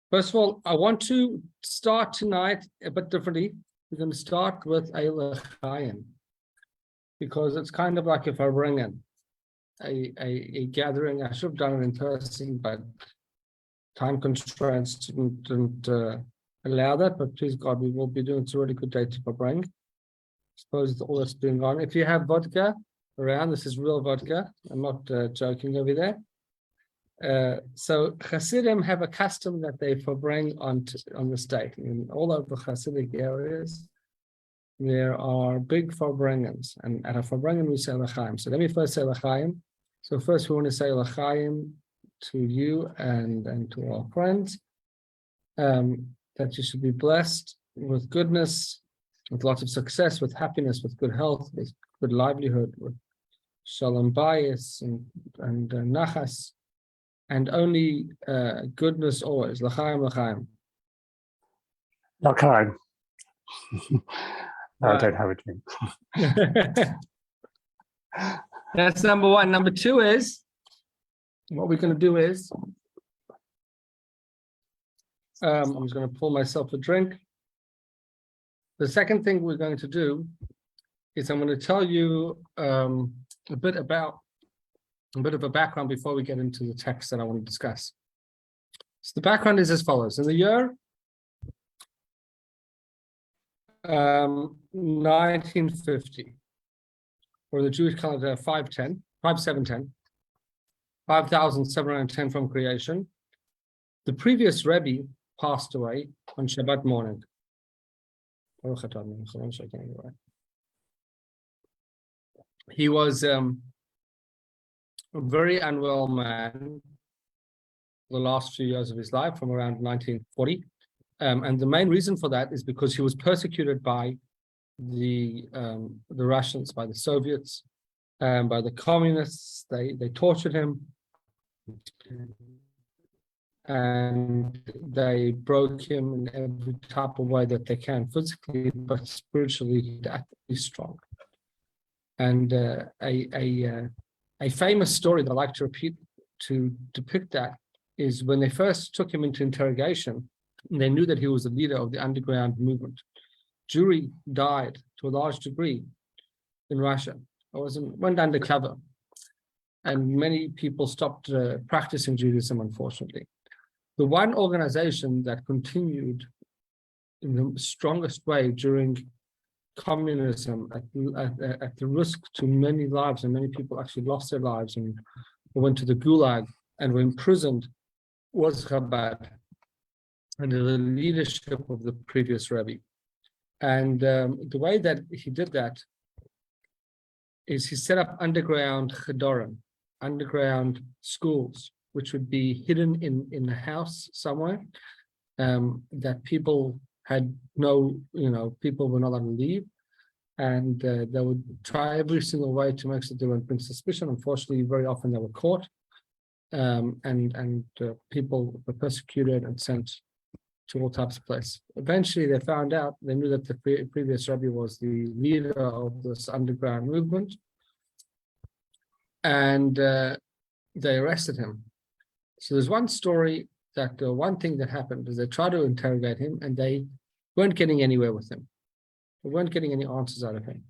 First of all, I want to start tonight a bit differently. We're going to start with a l'chaim, because it's kind of like if I bring in a gathering. I should have done it in person, but time constraints didn't allow that. But please God, we will be doing. It's a really good day to bring. I suppose all that's being on. If you have vodka around, this is real vodka. I'm not joking over there. So Hasidim have a custom that they bring on the state. In all of the Hasidic areas, there are big farbringans, and at a farbringen we say l'chaim. So let me first say l'chaim. So first we want to say l'chaim to you and to our friends, that you should be blessed with goodness, with lots of success, with happiness, with good health, with good livelihood, with shalom bayis and nachas. And only goodness always. L'chaim, l'chaim. L'chaim. No, I don't have a drink. That's number one. Number two is, what we're going to do is, I'm just going to pour myself a drink. The second thing we're going to do is I'm going to tell you a bit of a background before we get into the text that I want to discuss. So the background is as follows. In the year 1950, or the Jewish calendar 5710 from creation, the previous Rebbe passed away on Shabbat morning. He was a very unwell man the last few years of his life, from around 1940. And the main reason for that is because he was persecuted by the Russians, by the Soviets, by the communists. They tortured him, and they broke him in every type of way that they can, physically, but spiritually, he's strong. And a famous story that I like to repeat to depict that is when they first took him into interrogation, they knew that he was the leader of the underground movement. Jewry died to a large degree in Russia. Went undercover, and many people stopped practicing Judaism, unfortunately. The one organization that continued in the strongest way during communism, at the risk to many lives, and many people actually lost their lives and went to the Gulag and were imprisoned, was Chabad, under the leadership of the previous Rebbe. And the way that he did that is he set up underground chedorim, underground schools, which would be hidden in a house somewhere, that people had people were not allowed to leave. And they would try every single way to make sure they wouldn't bring suspicion. Unfortunately, very often they were caught, and people were persecuted and sent to all types of places. Eventually, they found out, they knew that the previous Rebbe was the leader of this underground movement, and they arrested him. So there's one story that one thing that happened is they tried to interrogate him, and they weren't getting anywhere with him. They weren't getting any answers out of him.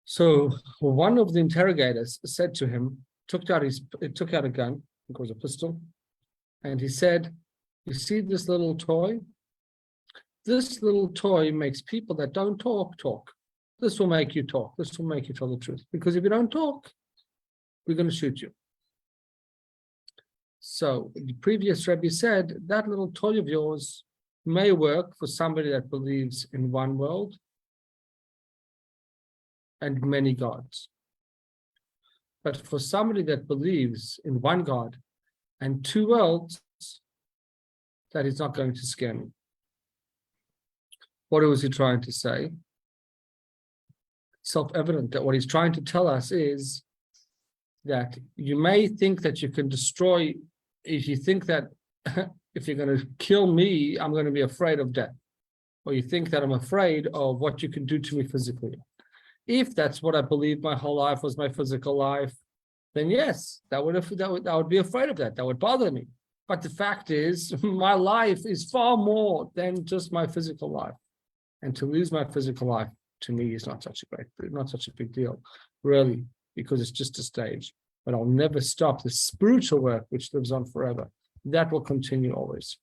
So one of the interrogators said to him, took out a gun, it was a pistol, and he said, "You see this little toy? This little toy makes people that don't talk. This will make you talk. This will make you tell the truth. Because if you don't talk, we're going to shoot you." So the previous Rebbe said, that little toy of yours may work for somebody that believes in one world and many gods. But for somebody that believes in one God and two worlds, that is not going to scare me. What was he trying to say? Self-evident that what he's trying to tell us is that you may think that you can destroy, if you think that if you're going to kill me, I'm going to be afraid of death. Or you think that I'm afraid of what you can do to me physically. If that's what I believed my whole life was my physical life, then yes, I would be afraid of that. That would bother me. But the fact is, my life is far more than just my physical life. And to lose my physical life, to me, is not such a big deal, really, because it's just a stage. But I'll never stop the spiritual work which lives on forever. That will continue always.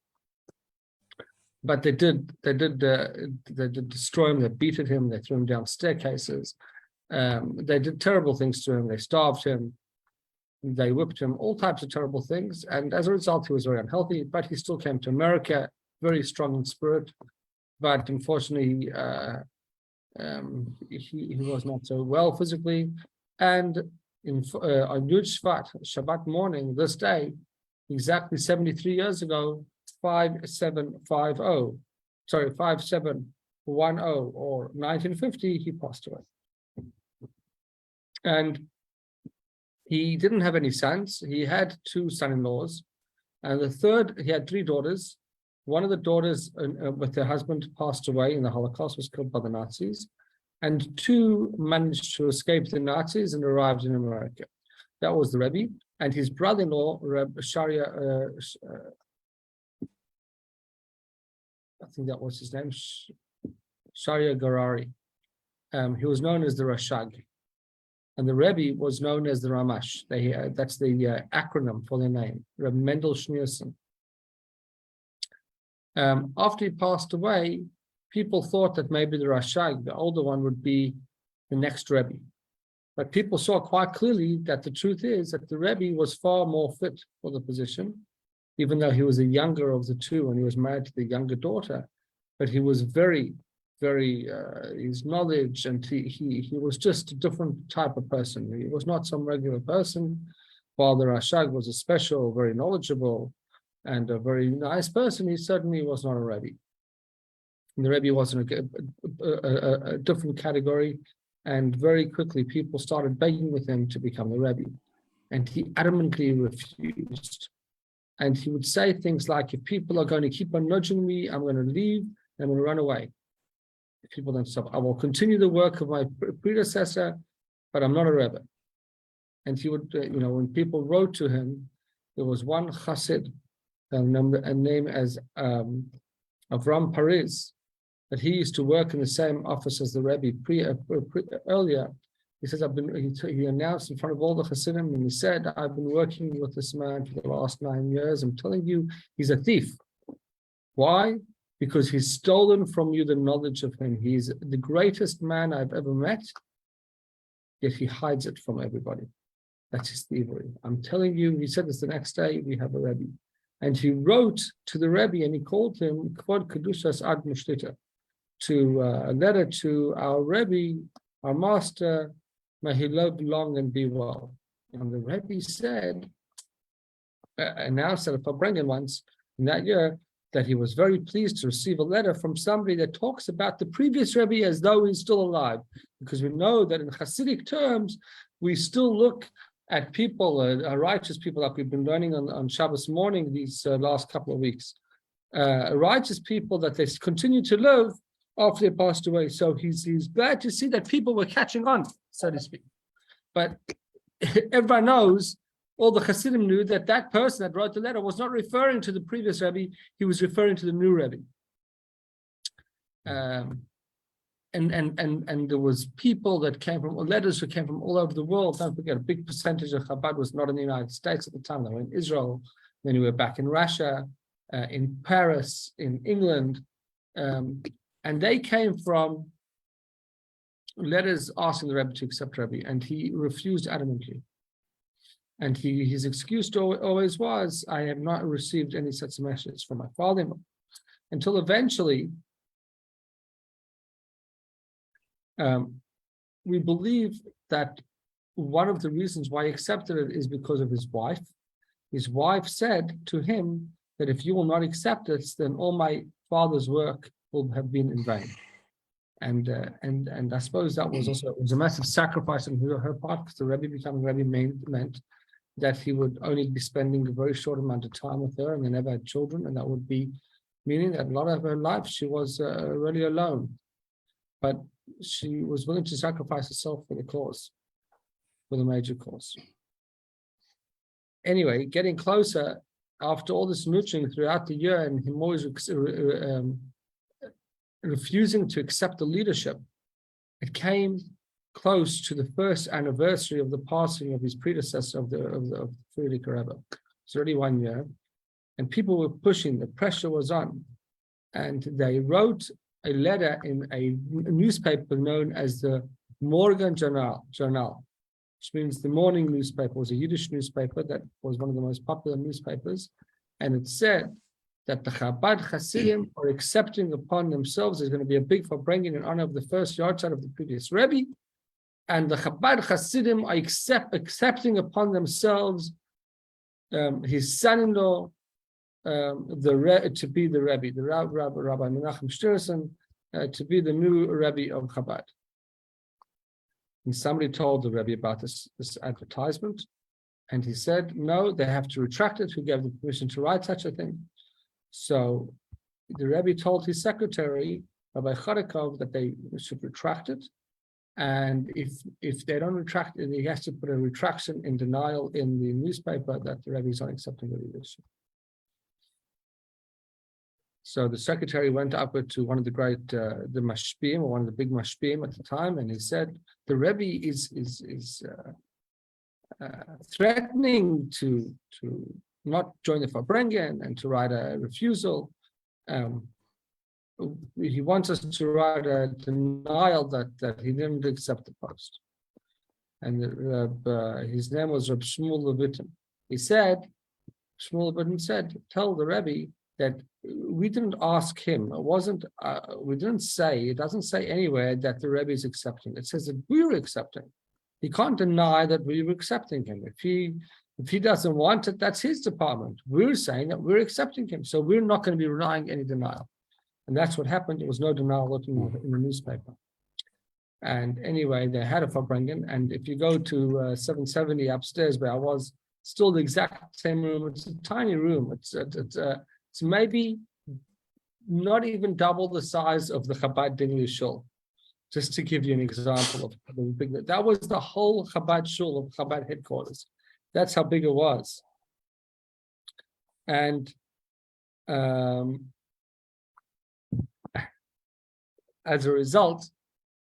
But they did destroy him. They beated him. They threw him down staircases. They did terrible things to him. They starved him. They whipped him. All types of terrible things. And as a result, he was very unhealthy. But he still came to America, very strong in spirit. But unfortunately, he was not so well physically. And on Yud Shvat, Shabbat morning, this day, exactly 73 years ago, 5710, or 1950, he passed away. And he didn't have any sons. He had two son-in-laws. And the third, he had three daughters. One of the daughters with her husband passed away in the Holocaust, was killed by the Nazis. And two managed to escape the Nazis and arrived in America. That was the Rebbe. And his brother-in-law, Rebbe Sharia, I think that was his name, Sharia Garari. He was known as the Rashag. And the Rebbe was known as the Ramash. That's the acronym for their name, Rebbe Mendel Schneerson. After he passed away, people thought that maybe the Rashag, the older one, would be the next Rebbe. But people saw quite clearly that the truth is that the Rebbe was far more fit for the position, even though he was the younger of the two and he was married to the younger daughter. But he was very, his knowledge, and he was just a different type of person. He was not some regular person, while the Rashag was a special, very knowledgeable, and a very nice person. He certainly was not a Rebbe. And the Rebbe was in a different category, and very quickly people started begging with him to become the Rebbe. And he adamantly refused. And he would say things like, if people are going to keep on nudging me, I'm going to leave, I'm going to run away. If people don't stop, I will continue the work of my predecessor, but I'm not a Rebbe. And he would, when people wrote to him, there was one chassid, a name as Avram Paris, that he used to work in the same office as the Rebbe earlier. He says, he announced in front of all the Hasidim, and he said, I've been working with this man for the last 9 years. I'm telling you, he's a thief. Why? Because he's stolen from you the knowledge of him. He's the greatest man I've ever met, yet he hides it from everybody. That's his thievery. I'm telling you, he said this the next day, we have a Rebbe. And he wrote to the Rebbe and he called him Kvod Kedushas Ad Mushtita, to a letter to our Rebbe, our master, may he live long and be well. And the Rebbe said, announced at a Farbrengen once in that year, that he was very pleased to receive a letter from somebody that talks about the previous Rebbe as though he's still alive. Because we know that in Hasidic terms, we still look at people, righteous people, like we've been learning on Shabbos morning these last couple of weeks, righteous people that they continue to live after they passed away. So he's glad to see that people were catching on, so to speak. But everyone knows, all the Hasidim knew that that person that wrote the letter was not referring to the previous Rebbe, he was referring to the new Rebbe. And there was people that came from, letters that came from all over the world. Don't forget, a big percentage of Chabad was not in the United States at the time. They were in Israel, then we were back in Russia, in Paris, in England. And they came from letters asking the Rebbe to accept Rebbe, and he refused adamantly. And his excuse always was, I have not received any such message from my father-in-law. Until eventually, we believe that one of the reasons why he accepted it is because of his wife. His wife said to him that if you will not accept it, then all my father's work will have been in vain. And I suppose that was also, it was a massive sacrifice on her part, because the Rebbe becoming Rebbe meant that he would only be spending a very short amount of time with her, and they never had children, and that would be meaning that a lot of her life she was really alone. But she was willing to sacrifice herself for the cause, for the major cause. Anyway, getting closer, after all this mooching throughout the year and him always refusing to accept the leadership, it came close to the first anniversary of the passing of his predecessor of the Frierdiker Rebbe. It's already 1 year, and people were pushing. The pressure was on, and they wrote a letter in a newspaper known as the Morgen Journal, which means the morning newspaper. Was a Yiddish newspaper that was one of the most popular newspapers, and it said that the Chabad Hasidim are accepting upon themselves. There's going to be a big farbrengen in honor of the first yahrzeit of the previous Rebbe, and the Chabad Hasidim are accepting upon themselves his son-in-law to be the Rebbe, the Rabbi Menachem Shtirson, to be the new Rebbe of Chabad. And somebody told the Rebbe about this advertisement, and he said, no, they have to retract it. Who gave the permission to write such a thing? So the Rebbe told his secretary, Rabbi Chodakov, that they should retract it. And if they don't retract it, he has to put a retraction in denial in the newspaper that the Rebbe is not accepting the leadership. So the secretary went up to one of the great, the mashpim, or one of the big mashpim at the time, and he said, the Rebbe is threatening to not join the Farbrengen and to write a refusal. He wants us to write a denial that he didn't accept the post. And his name was Reb Shmuel Levitin. He said, Shmuel Levitin said, tell the Rebbe that we didn't ask him. It wasn't. We didn't say. It doesn't say anywhere that the Rebbe is accepting. It says that we were accepting. He can't deny that we were accepting him. If he doesn't want it, that's his department. We're saying that we're accepting him, so we're not going to be relying any denial. And that's what happened. There was no denial in the newspaper. And anyway, they had a farbrengen. And if you go to 770 upstairs, where I was, still the exact same room. It's a tiny room. It's maybe not even double the size of the Chabad Dingley Shul, just to give you an example of how big that was. The whole Chabad Shul of Chabad headquarters. That's how big it was. And as a result,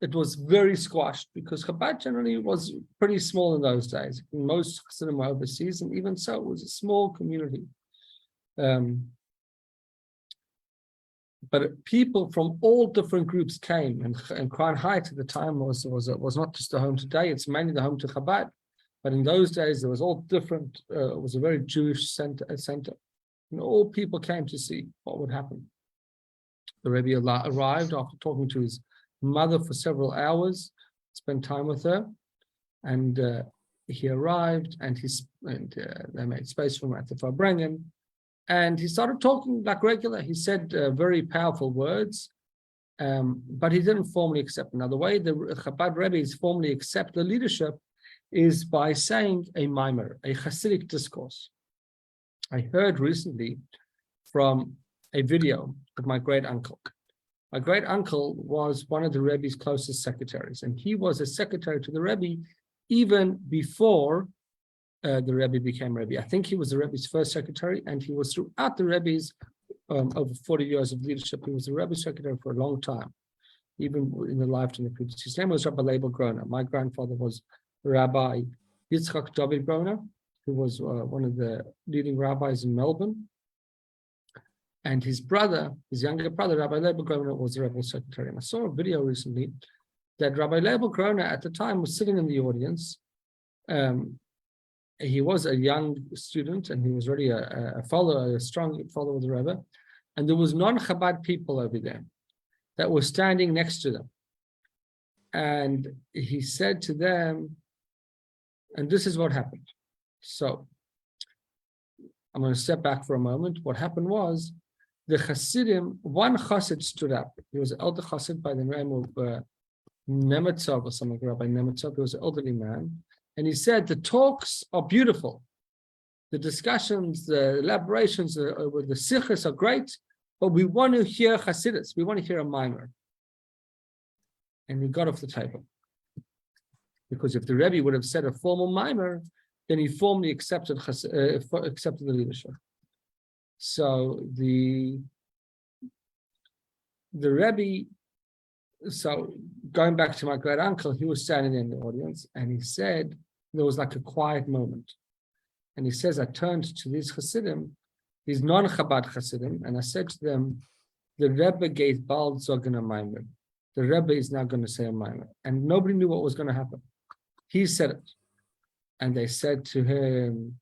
it was very squashed because Chabad generally was pretty small in those days. Most Chassidim were overseas, and even so, it was a small community. But people from all different groups came, and Crown Heights at the time was not just the home today; it's mainly the home to Chabad. But in those days, there was all different. It was a very Jewish center, and all people came to see what would happen. The Rebbe arrived after talking to his mother for several hours, spent time with her, and he arrived, and they made space for him at the Farbrengen, and he started talking like regular. He said very powerful words, but he didn't formally accept. Now, the way the Chabad Rebbe's formally accept the leadership is by saying a mimer, a Hasidic discourse. I heard recently from a video of my great uncle. My great uncle was one of the Rebbe's closest secretaries, and he was a secretary to the Rebbe even before the Rebbe became Rebbe. I think he was the Rebbe's first secretary, and he was throughout the Rebbe's over 40 years of leadership. He was the Rebbe's secretary for a long time, even in the lifetime of the previous. His name was Rabbi Leibel Groner. My grandfather was Rabbi Yitzchak David Groner, who was one of the leading rabbis in Melbourne. And his brother, his younger brother, Rabbi Leibel Groner, was the Rebbe secretary. And I saw a video recently that Rabbi Leibel Groner at the time was sitting in the audience. He was a young student, and he was already a strong follower of the Rebbe. And there was non-Chabad people over there that were standing next to them. And he said to them, and this is what happened. So I'm going to step back for a moment. What happened was the Hasidim, one Chassid stood up. He was an elder Chassid by the name of Nemetzov or something, Rabbi Nemetzov. He was an elderly man. And he said, the talks are beautiful. The discussions, the elaborations with the sichos are great, but we want to hear Hasidus. We want to hear a mimer. And he got off the table. Because if the Rebbe would have said a formal mimer, then he formally accepted the leadership. So the Rebbe, so going back to my great uncle, he was standing in the audience and he said, there was like a quiet moment. And he says, I turned to these Hasidim, these non-Chabad Hasidim, and I said to them, the Rebbe gave Baal Zogan a Maimer. The Rebbe is now going to say a Maimer. And nobody knew what was going to happen. He said it. And they said to him,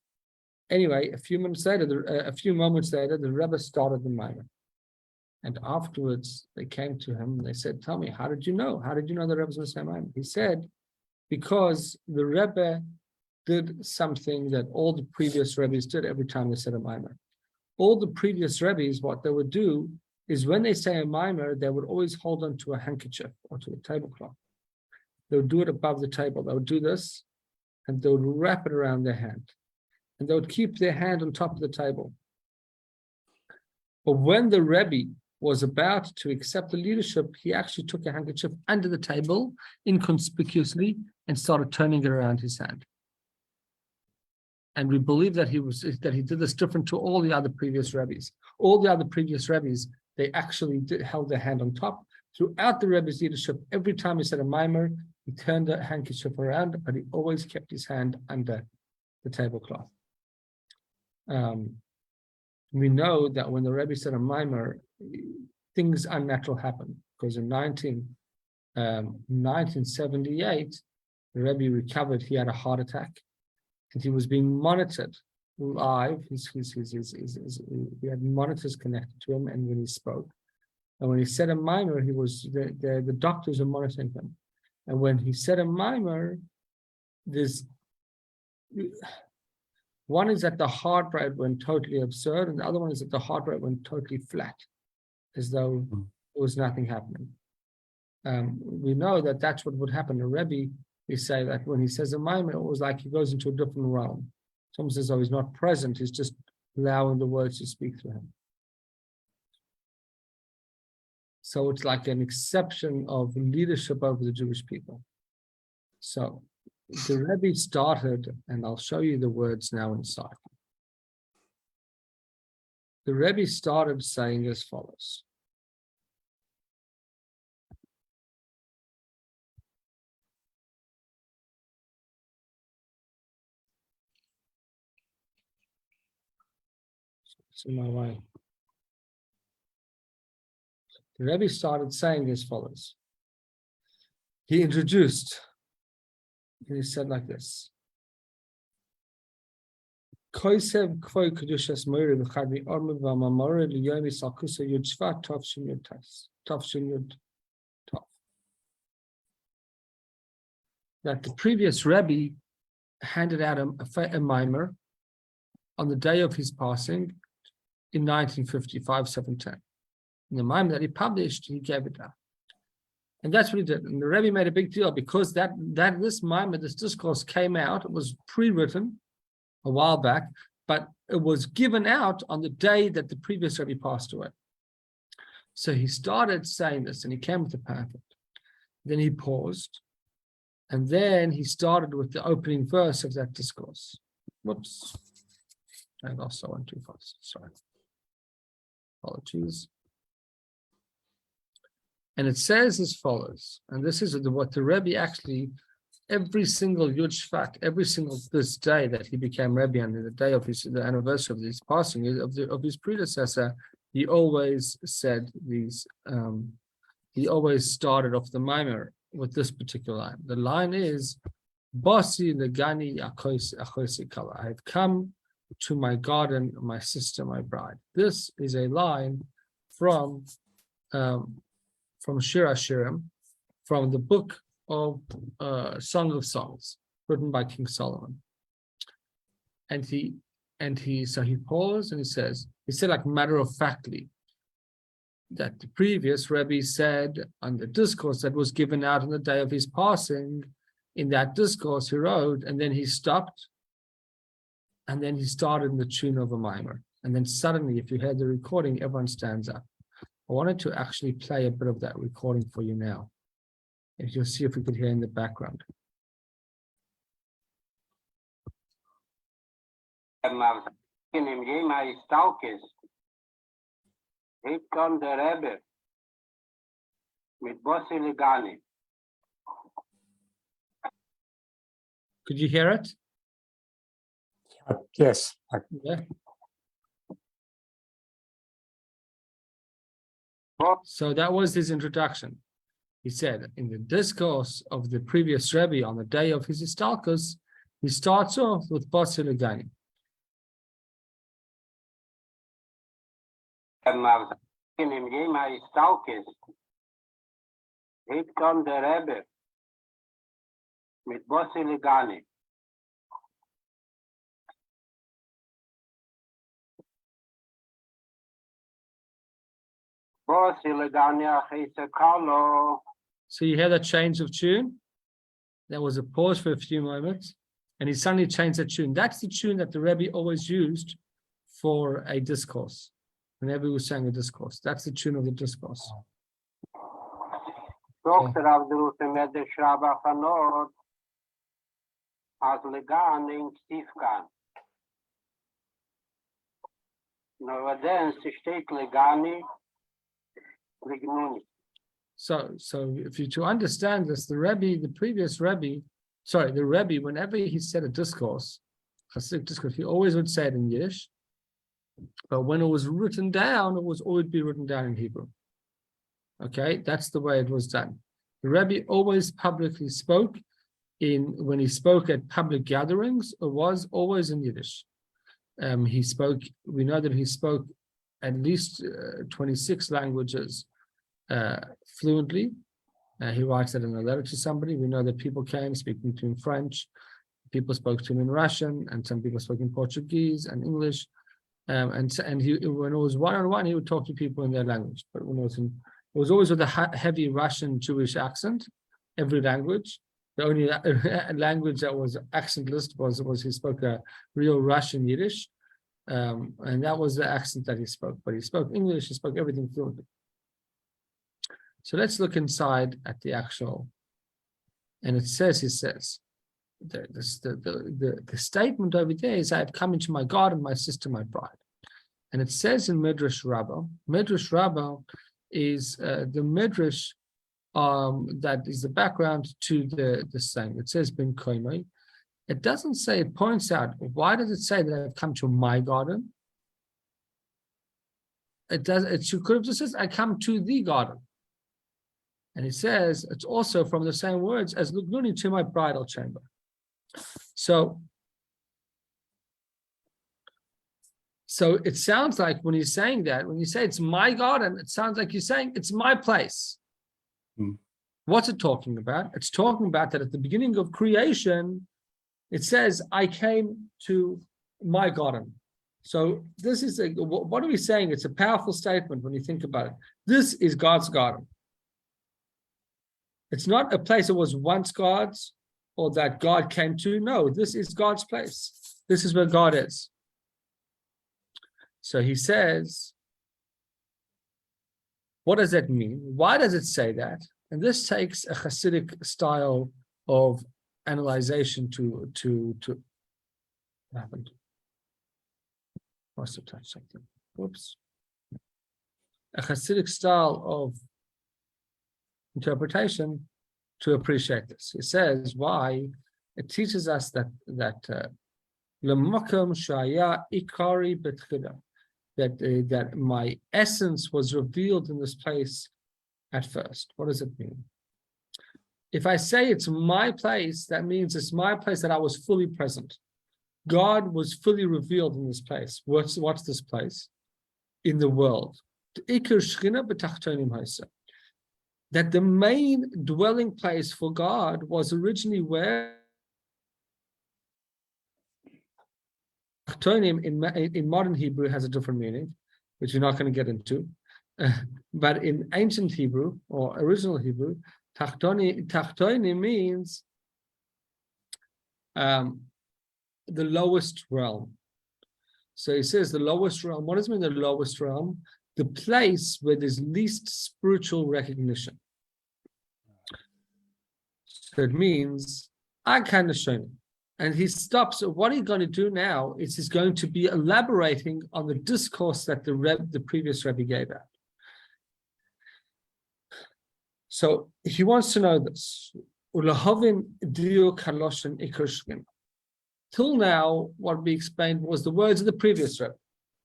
anyway, a few moments later, the Rebbe started the Maimer. And afterwards, they came to him and they said, tell me, how did you know? How did you know the Rebbe was going to say a Maimer? He said, because the Rebbe did something that all the previous Rebbes did every time they said a Maimer. All the previous Rebbes, what they would do is when they say a Maimer, they would always hold on to a handkerchief or to a tablecloth. They would do it above the table. They would do this, and they would wrap it around their hand. And they would keep their hand on top of the table. But when the Rebbe was about to accept the leadership, he actually took a handkerchief under the table inconspicuously and started turning it around his hand. And we believe that he did this different to all the other previous Rebbes. All the other previous Rebbes, they actually held their hand on top. Throughout the Rebbe's leadership, every time he said a Maimer, he turned the handkerchief around, but he always kept his hand under the tablecloth. We know that when the Rebbe said a Maimer, things unnatural happened, because in 1978, the Rebbe recovered. He had a heart attack, and he was being monitored live. He had monitors connected to him, and when he spoke, and when he said a Maimer, he was the doctors were monitoring him, and when he said a Maimer, there's one is that the heart rate went totally absurd, and the other one is that the heart rate went totally flat, as though there was nothing happening. We know that that's what would happen. The Rebbe, we say that when he says a Maimer, it was like he goes into a different realm. It's almost as though he's not present, he's just allowing the words to speak through him. So it's like an exception of leadership over the Jewish people. So the Rebbe started, and I'll show you the words now inside. The Rebbe started saying as follows. It's in my way. The Rebbe started saying as follows. He introduced, and he said like this. Koisev kvoi kedushas moire v'chadmi orme v'amamore liyomi salkusa yud shvat tovshin yud tov. That the previous Rebbe handed out a Maimer on the day of his passing in 1955, 710. In the Maimer that he published, he gave it out. And that's what he did. And the Rebbe made a big deal because this Maimer, this discourse came out, it was pre-written a while back, but it was given out on the day that the previous Rebbe passed away. So he started saying this, and he came with the pamphlet. Then he paused, and then he started with the opening verse of that discourse. Whoops. I lost that one too fast. Sorry. Apologies. And it says as follows, and this is what the Rebbe actually, every single Yud Shvat, every single this day that he became Rebbe, and the day of the anniversary of his passing of his predecessor, he always said these. He always started off the Maimer with this particular line. The line is, "Basi legani achosi kala." I have come to my garden, my sister, my bride. This is a line from Shir Hashirim, from the book of Song of Songs, written by King Solomon. And he paused and he said like matter-of-factly that the previous Rebbe said on the discourse that was given out on the day of his passing, in that discourse he wrote, and then he stopped, and then he started in the tune of a Maimer. And then suddenly, if you heard the recording, everyone stands up. I wanted to actually play a bit of that recording for you now. If you'll see if we could hear in the background. Heeft kan de Rebbe mit Bossi Legani. Could you hear it? Yes, Yeah. So that was his introduction. He said in the discourse of the previous Rebbe on the day of his Istalkus, he starts off with Bossi Legani. Maar in hem jema is Stalkes. Heeft kan de Rebbe mit Bossi Legani. Bossi Legani achese kalo. So you hear that change of tune? There was a pause for a few moments, and he suddenly changed the tune. That's the tune that the Rebbe always used for a discourse. Whenever he was saying a discourse, that's the tune of the discourse. Dr. Avdrute met de Shraba Chanot. As Legani in Stifkan. No, then se steht Legani. Lignuni. So if you to understand this, the Rebbe, the previous Rebbe, the Rebbe, whenever he said a discourse, Hasidic discourse, he always would say it in Yiddish. But when it was written down, it was always be written down in Hebrew. Okay, that's the way it was done. The Rebbe always publicly spoke when he spoke at public gatherings, it was always in Yiddish. We know that he spoke at least 26 languages fluently. He writes that in a letter to somebody. We know that people came speaking to him French, people spoke to him in Russian, and some people spoke in Portuguese and English. And he, when it was one-on-one, he would talk to people in their language. But when it was always with a heavy Russian Jewish accent, every language. The only language that was accentless was he spoke a real Russian Yiddish. And that was the accent that he spoke. But he spoke English, he spoke everything fluently. So let's look inside at the actual, and it says, the statement over there is, I have come into my garden, my sister, my bride. And it says in Midrash Rebbe is the Midrash that is the background to the saying. It says Ben Koimei. It doesn't say, it points out, why does it say that I've come to my garden? It could have just said, I come to the garden. And it says, it's also from the same words as Lugnuni, to my bridal chamber. So it sounds like when he's saying that, when you say it's my garden, it sounds like you're saying it's my place. What's it talking about? It's talking about that at the beginning of creation, it says, I came to my garden. So this is, what are we saying? It's a powerful statement when you think about it. This is God's garden. It's not a place that was once God's or that God came to. No, this is God's place. This is where God is. So he says, what does that mean? Why does it say that? And this takes a Hasidic style of analyzation to what happened? Must have touched something. Whoops. A Hasidic style of interpretation to appreciate this. He says why it teaches us that that my essence was revealed in this place at first. What does it mean? If I say it's my place, that means it's my place that I was fully present. God was fully revealed in this place. What's this place? In the world. That the main dwelling place for God was originally where in modern Hebrew has a different meaning, which we're not going to get into. But in ancient Hebrew or original Hebrew, tachtoni means the lowest realm. So he says the lowest realm. What does it mean, the lowest realm? The place where there's least spiritual recognition. So it means I kind of shown. And he stops. So what he's going to do now is he's going to be elaborating on the discourse that the previous Rebbe gave out. So he wants to know this. Till now, what we explained was the words of the previous Rebbe.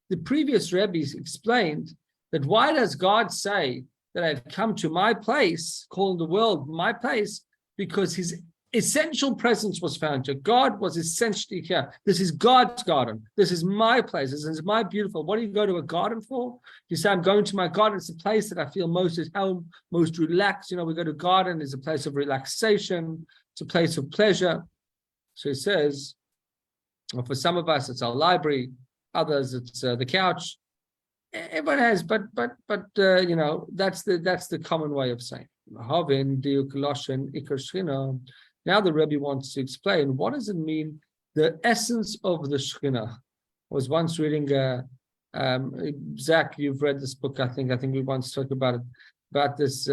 The previous Rebbe explained that why does God say that I've come to my place, calling the world my place, because his essential presence was found here. God was essentially here. This is God's garden. This is my place. This is my beautiful. What do you go to a garden for? You say, I'm going to my garden. It's a place that I feel most at home, most relaxed. You know, we go to garden. It's a place of relaxation. It's a place of pleasure. So he says, well, for some of us, it's our library. Others, it's the couch. Everyone has, but you know, that's the common way of saying. Now the Rebbe wants to explain what does it mean, the essence of the Shekhinah. I was once reading, Zach, you've read this book, I think we once talked about it, about this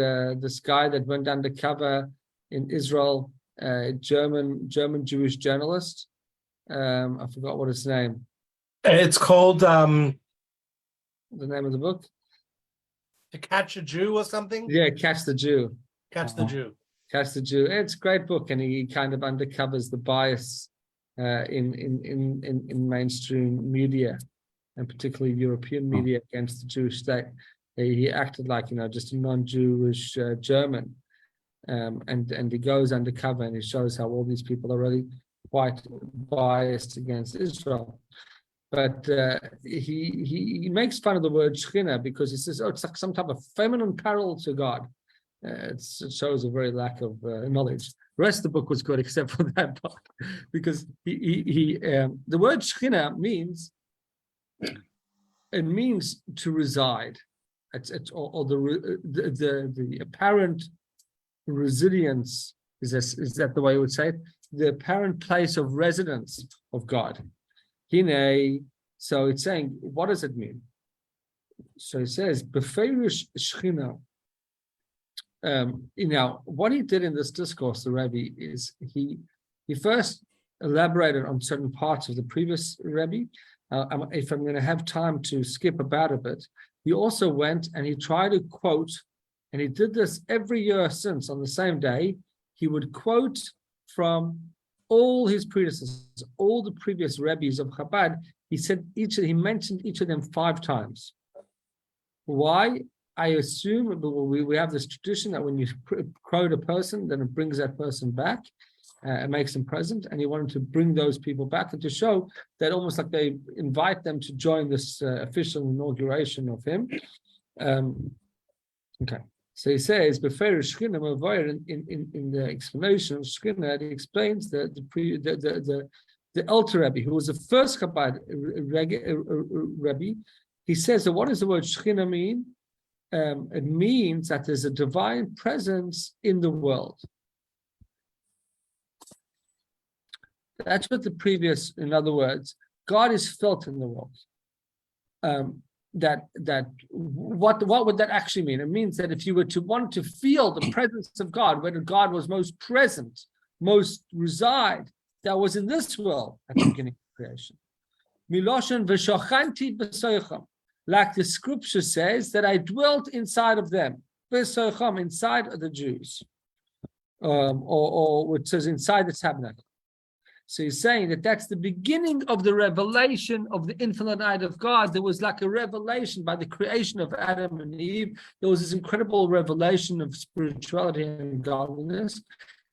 guy that went undercover in Israel, German Jewish journalist. I forgot what his name. It's called The name of the book? To Catch a Jew or something? Yeah, Catch the Jew. Catch the Jew. Catch the Jew. It's a great book, and he kind of undercovers the bias in mainstream media, and particularly European media against the Jewish state. He acted like, you know, just a non-Jewish German, and he goes undercover and he shows how all these people are really quite biased against Israel. But he makes fun of the word Shekhinah because he says, oh, it's like some type of feminine parallel to God. It shows a very lack of knowledge. The rest of the book was good except for that part, because the word Shekhinah means to reside. Or the apparent residence is that the way you would say it? The apparent place of residence of God. Hine, so it's saying, what does it mean? So it says, Beferish Shekhinah. You know, what he did in this discourse, the Rebbe, is he first elaborated on certain parts of the previous Rebbe. If I'm going to have time to skip about a bit, he also went and he tried to quote, and he did this every year since on the same day. He would quote from all his predecessors, all the previous Rebbes of Chabad. He mentioned each of them 5 times. Why? I assume we have this tradition that when you quote a person, then it brings that person back, and makes them present, and he wanted to bring those people back and to show that almost like they invite them to join this official inauguration of him. Okay. So he says, before Shekhinah, in the explanation of Shekhinah, he explains the Alter Rebbe, who was the first Chabad Rebbe. He says that what does the word Shekhinah mean? It means that there's a divine presence in the world. That's what the previous, in other words, God is felt in the world. What would that actually mean? It means that if you were to want to feel the presence of God, whether God was most present, most reside, that was in this world at the beginning of creation. Miloshen v'shochanti b'soicham, like the scripture says, that I dwelt inside of them, b'soicham, inside of the Jews, or it says inside the tabernacle. So he's saying that that's the beginning of the revelation of the infinite light of God. There was like a revelation by the creation of Adam and Eve. There was this incredible revelation of spirituality and godliness,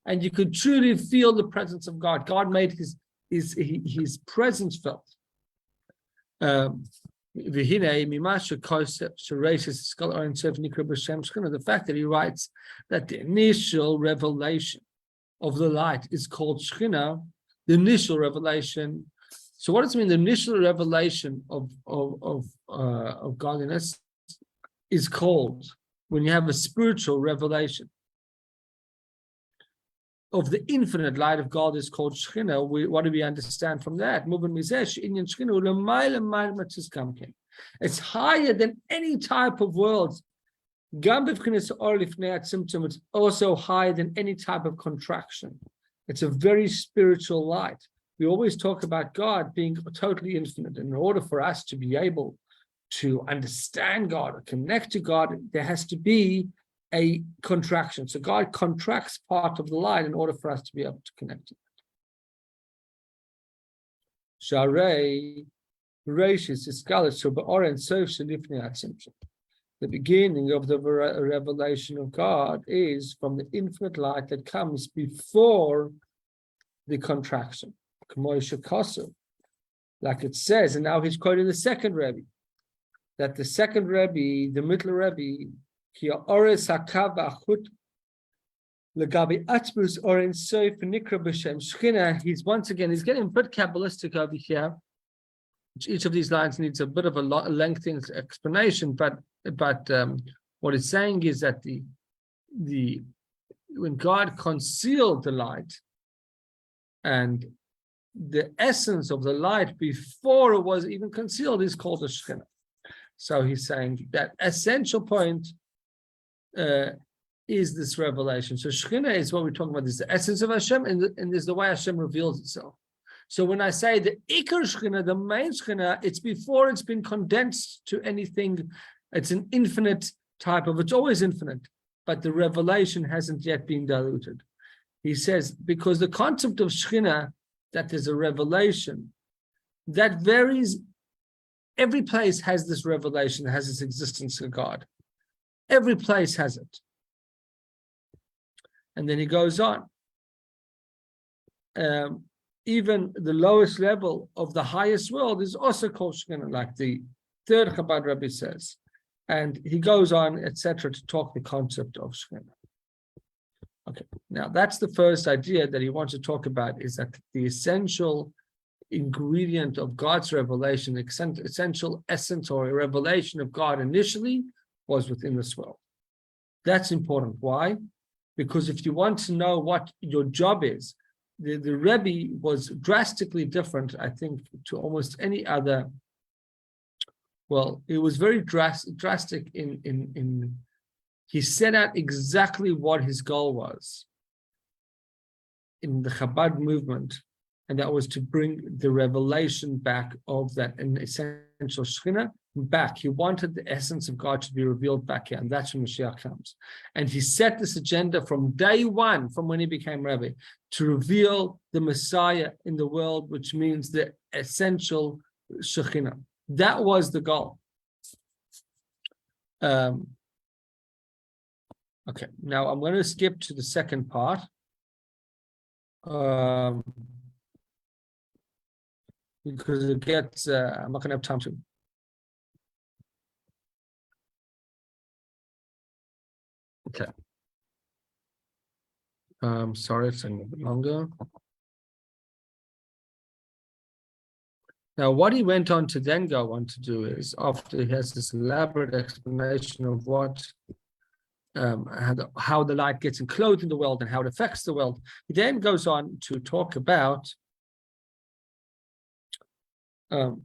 and you could truly feel the presence of God. God made his presence felt. The fact that he writes that the initial revelation of the light is called Shekhinah. The initial revelation. So what does it mean? The initial revelation of godliness is called, when you have a spiritual revelation of the infinite light of God, is called Shekhinah. What do we understand from that? It's higher than any type of world. It's also higher than any type of contraction. It's a very spiritual light. we always talk about God being totally infinite. In order for us to be able to understand God or connect to God, there has to be a contraction. So God contracts part of the light in order for us to be able to connect to it. Sharei Rashis is the beginning of the revelation of God is from the infinite light that comes before the contraction. Like it says, and now he's quoting the second Rebbe, that the second Rebbe, the middle Rebbe, he's once again, he's getting a bit Kabbalistic over here. Each of these lines needs a bit of a lengthy explanation, but what it's saying is that when God concealed the light, and the essence of the light before it was even concealed is called the Shekhinah. So he's saying that essential point is this revelation. So Shekhinah is what we're talking about. This is the essence of Hashem, and there's the way Hashem reveals itself. So when I say the Ikar Shekhinah, the main Shekhinah, it's before it's been condensed to anything. It's an infinite type of, it's always infinite, but the revelation hasn't yet been diluted. He says, because the concept of Shekhinah, that there's a revelation, that varies. Every place has this revelation, has its existence in God. Every place has it. And then he goes on. Even the lowest level of the highest world is also called Shekhinah, like the third Chabad Rebbe says. And he goes on, etc., to talk the concept of Shekhinah. Okay, now that's the first idea that he wants to talk about, is that the essential ingredient of God's revelation, essential essence or revelation of God initially was within this world. That's important. Why? Because if you want to know what your job is, the Rebbe was drastically different, I think, to almost any other. Well, it was very drastic in he set out exactly what his goal was in the Chabad movement, and that was to bring the revelation back of that an essential Shekhinah back. He wanted the essence of God to be revealed back here, and that's when Mashiach comes. And he set this agenda from day one, from when he became Rebbe, to reveal the Messiah in the world, which means the essential Shekhinah. That was the goal. Okay, now I'm going to skip to the second part. Because it gets, I'm not going to have time to. Okay. Sorry, it's a little bit longer. Now, what he went on to then go on to do is, after he has this elaborate explanation of what, how the light gets enclosed in the world and how it affects the world, he then goes on to talk about I'm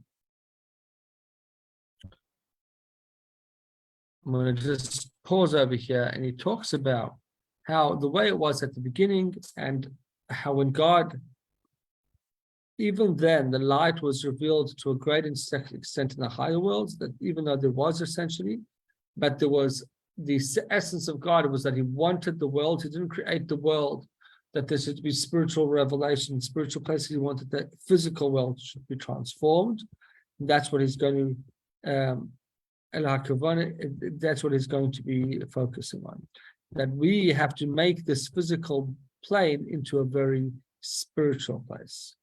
going to just pause over here, and he talks about how the way it was at the beginning, and how when God, even then, the light was revealed to a great extent in the higher worlds, that even though there was essentially, but there was the essence of God, it was that he wanted the world, he didn't create the world, that there should be spiritual revelation, spiritual places. He wanted the physical world should be transformed. And that's what he's going to, that's what he's going to be focusing on. That we have to make this physical plane into a very spiritual place.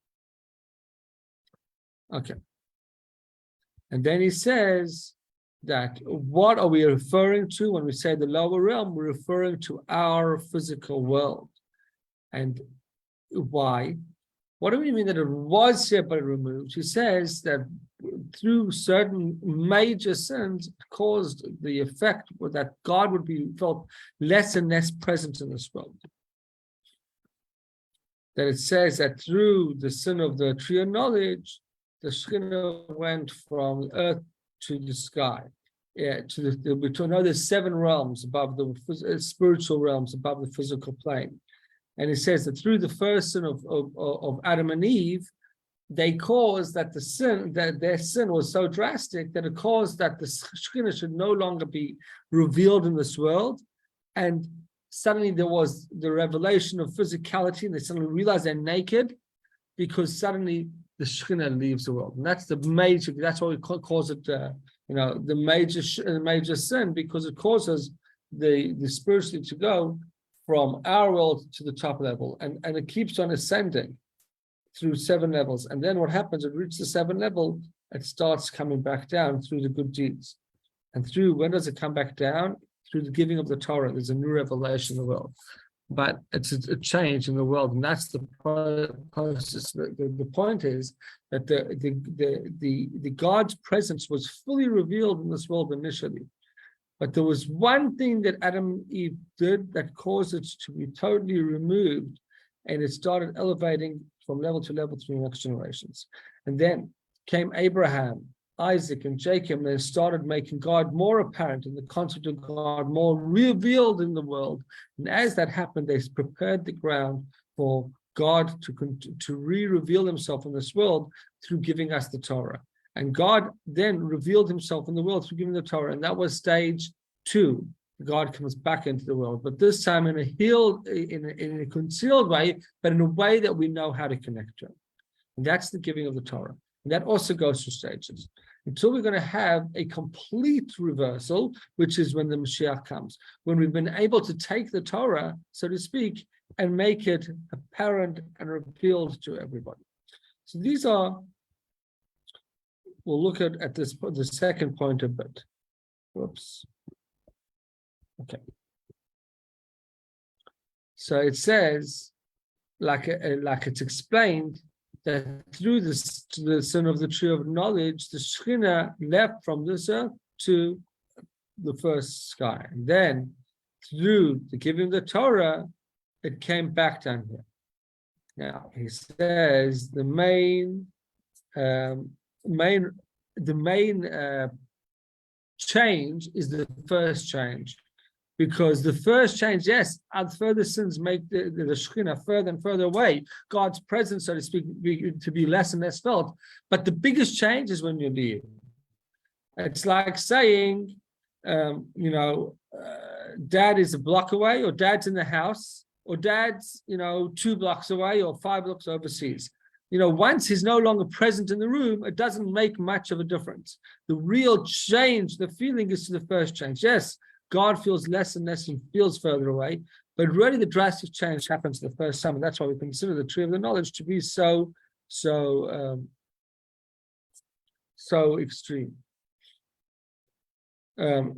Okay. And then he says that what are we referring to when we say the lower realm? We're referring to our physical world. And why? What do we mean that it was here but removed? He says that through certain major sins, it caused the effect that God would be felt less and less present in this world. That it says that through the sin of the tree of knowledge, the Shekhinah went from earth to the sky. Yeah, to know there's 7 realms above the spiritual realms above the physical plane. And it says that through the first sin of Adam and Eve, they caused that their sin was so drastic that it caused that the Shekhinah should no longer be revealed in this world. And suddenly there was the revelation of physicality, and they suddenly realized they're naked because suddenly the Shekhinah leaves the world. And that's that's why we cause it, the major sin, because it causes the spirituality to go from our world to the top level. And it keeps on ascending through 7 levels. And then what happens, it reaches the 7th level, it starts coming back down through the good deeds. And when does it come back down? Through the giving of the Torah. There's a new revelation in the world. But it's a change in the world, and that's the process. The point is that the God's presence was fully revealed in this world initially. But there was one thing that Adam and Eve did that caused it to be totally removed, and it started elevating from level to level through the next generations. And then came Abraham, Isaac, and Jacob, and they started making God more apparent and the concept of God more revealed in the world. And as that happened, they prepared the ground for God to re-reveal himself in this world through giving us the Torah. And God then revealed himself in the world through giving the Torah. And that was stage 2. God comes back into the world, but this time in a concealed way, but in a way that we know how to connect to him. And that's the giving of the Torah. And that also goes through stages. Until we're going to have a complete reversal, which is when the Mashiach comes, when we've been able to take the Torah, so to speak, and make it apparent and revealed to everybody. So these are, we'll look at the second point a bit. Whoops. Okay. So it says, like it's explained, that through the sin of the tree of knowledge, the Shekhinah left from this earth to the first sky. And then through the giving of the Torah, it came back down here. Now he says the main change is the first change. Because the first change, yes, as further sins make the Shekhinah further and further away, God's presence, so to speak, to be less and less felt. But the biggest change is when you leave. It's like saying, dad is a block away, or dad's in the house, or dad's, 2 blocks away, or 5 blocks overseas. Once he's no longer present in the room, it doesn't make much of a difference. The real change, the feeling is to the first change. Yes, God feels less and less and feels further away, but really the drastic change happens the first time, and that's why we consider the tree of the knowledge to be so extreme,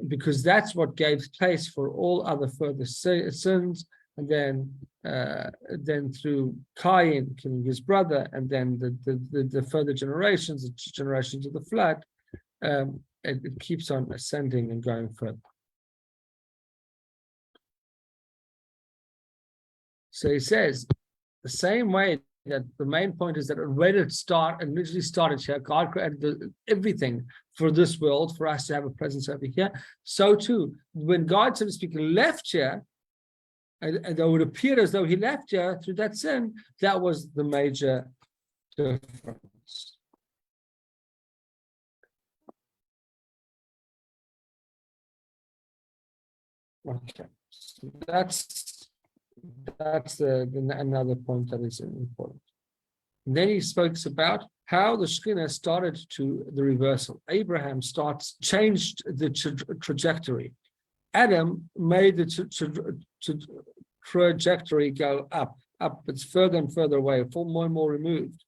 because that's what gave place for all other further sins, and then through Cain killing his brother, and then the further generations, the generations of the flood, it keeps on ascending and going further. So he says, the same way that the main point is that when it originally started here, God created everything for this world, for us to have a presence over here. So too, when God, so to speak, left here, and it would appear as though he left here through that sin, that was the major difference. Okay, so that's another point that is important. And then he speaks about how the Shekhinah started to the reversal. Abraham changed the trajectory. Adam made the trajectory go up. It's further and further away, more and more removed.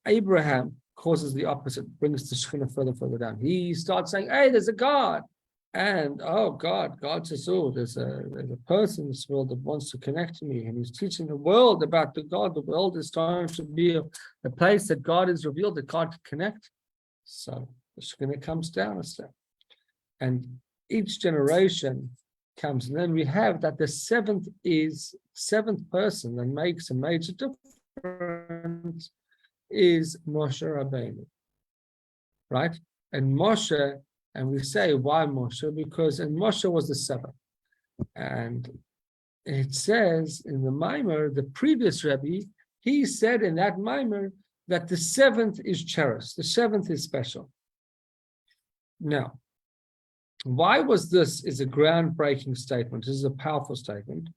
Abraham causes the opposite, brings the Shekhinah further and further down. He starts saying, hey, there's a God. And God says, oh, there's a person in this world that wants to connect to me, and he's teaching the world about the God. The world is starting to be a place that God is revealed, that God can connect. So the Shekhinah comes down a step, and each generation comes, and then we have that the seventh person that makes a major difference is Moshe Rabbeinu, right? And Moshe. And we say, why Moshe? Because Moshe was the 7th. And it says in the Mimer, the previous Rebbe, he said in that Mimer that the seventh is cherished, the seventh is special. Now, why was this is a groundbreaking statement? This is a powerful statement,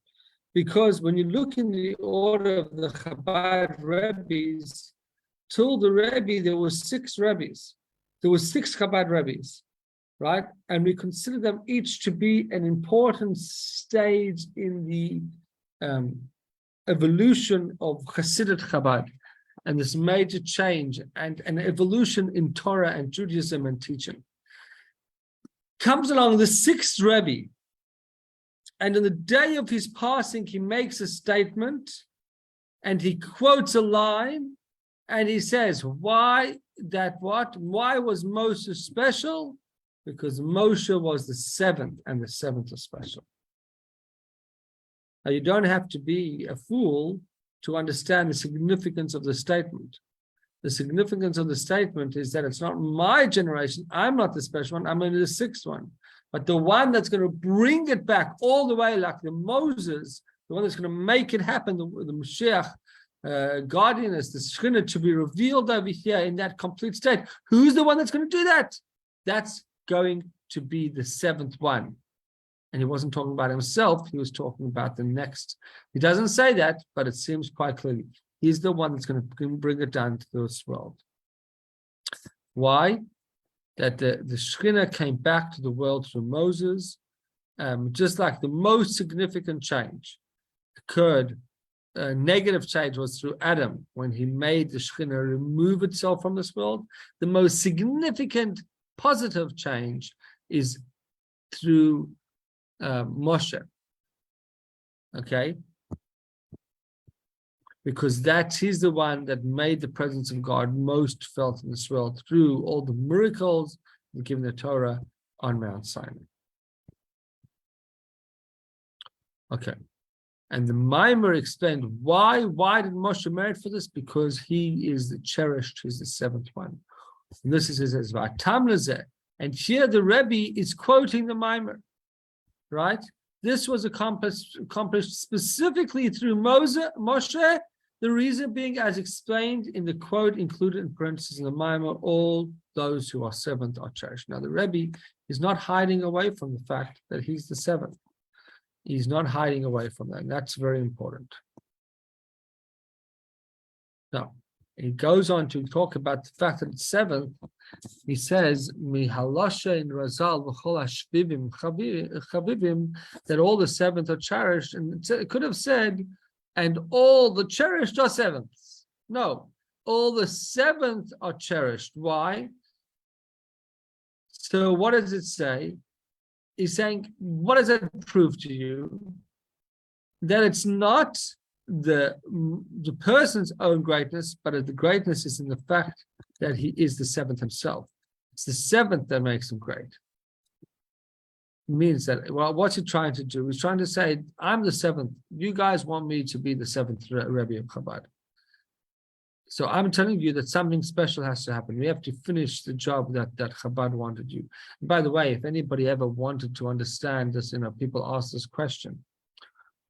because when you look in the order of the Chabad Rebbes, till the Rebbe, there were 6 Rebbes. There were 6 Chabad Rebbes, right? And we consider them each to be an important stage in the evolution of Hasidic Chabad, and this major change and an evolution in Torah and Judaism and teaching. Comes along the 6th Rebbe, and on the day of his passing, he makes a statement, and he quotes a line, and he says, why was Moshe special? Because Moshe was the 7th, and the 7th is special. Now, you don't have to be a fool to understand the significance of the statement. The significance of the statement is that it's not my generation. I'm not the special one. I'm only the 6th one. But the one that's going to bring it back all the way, like the Moses, the one that's going to make it happen, the Mashiach, guardianess, the Shekhinah to be revealed over here in that complete state. Who's the one that's going to do that? That's going to be the 7th one. And he wasn't talking about himself, he was talking about the next. He doesn't say that, but it seems quite clearly. He's the one that's going to bring it down to this world. Why? That the Shekhinah came back to the world through Moses, just like the most significant change occurred. Negative change was through Adam, when he made the Shekhinah remove itself from this world. The most significant positive change is through Moshe, okay? Because he's the one that made the presence of God most felt in this world through all the miracles given the Torah on Mount Sinai. Okay, and the Maimer explained why did Moshe merit for this? Because he is the cherished, he's the 7th one. And this is his Vatam Lezeh. And here the Rebbe is quoting the Maimer. Right? This was accomplished specifically through Moshe, the reason being, as explained in the quote included in parentheses in the Maimer, all those who are 7th are cherished. Now, the Rebbe is not hiding away from the fact that he's the 7th. He's not hiding away from that. And that's very important. Now, he goes on to talk about the fact that it's 7th. He says, "Mihalasha in Razal v'chol hashvivim chavivim," that all the 7th are cherished, and it could have said, "and all the cherished are 7ths." No, all the 7th are cherished. Why? So, what does it say? He's saying, what does it prove to you? That it's not the person's own greatness, but the greatness is in the fact that he is the 7th himself. It's the 7th that makes him great. It means that, well, what's he trying to do? He's trying to say, I'm the 7th. You guys want me to be the 7th Rebbe of Chabad. So I'm telling you that something special has to happen. We have to finish the job that Chabad wanted you. And by the way, if anybody ever wanted to understand this, people ask this question,